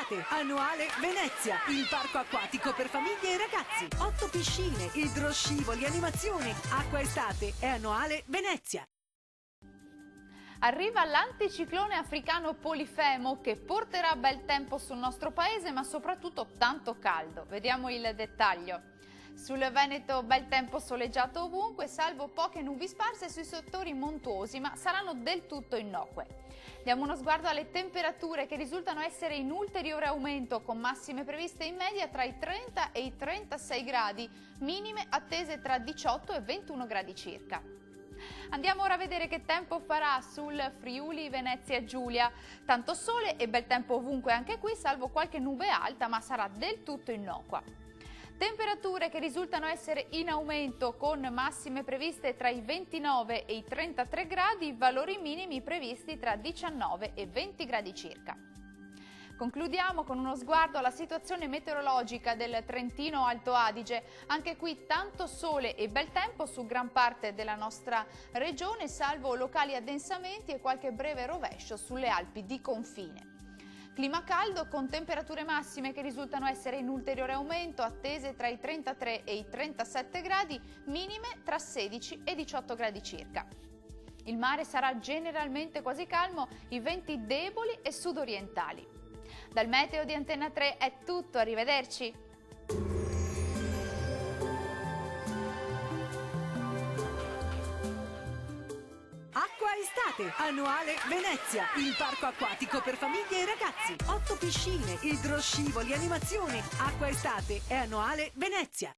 estate, annuale Venezia, il parco acquatico per famiglie e ragazzi. 8 piscine, idroscivoli, animazioni. Acqua estate è annuale Venezia. Arriva l'anticiclone africano Polifemo che porterà bel tempo sul nostro paese ma soprattutto tanto caldo. Vediamo il dettaglio. Sul Veneto bel tempo soleggiato ovunque, salvo poche nubi sparse sui settori montuosi, ma saranno del tutto innocue. Diamo uno sguardo alle temperature che risultano essere in ulteriore aumento, con massime previste in media tra i 30 e i 36 gradi, minime attese tra 18 e 21 gradi circa. Andiamo ora a vedere che tempo farà sul Friuli Venezia Giulia. Tanto sole e bel tempo ovunque anche qui, salvo qualche nube alta, ma sarà del tutto innocua. Temperature che risultano essere in aumento, con massime previste tra i 29 e i 33 gradi, valori minimi previsti tra 19 e 20 gradi circa. Concludiamo con uno sguardo alla situazione meteorologica del Trentino Alto Adige. Anche qui tanto sole e bel tempo su gran parte della nostra regione, salvo locali addensamenti e qualche breve rovescio sulle Alpi di confine. Clima caldo con temperature massime che risultano essere in ulteriore aumento, attese tra i 33 e i 37 gradi, minime tra 16 e 18 gradi circa. Il mare sarà generalmente quasi calmo, i venti deboli e sudorientali. Dal meteo di Antenna 3 è tutto, arrivederci! Acqua estate, annuale Venezia, il parco acquatico per famiglie e ragazzi. 8 piscine, idroscivoli, animazioni. Acqua estate è annuale Venezia.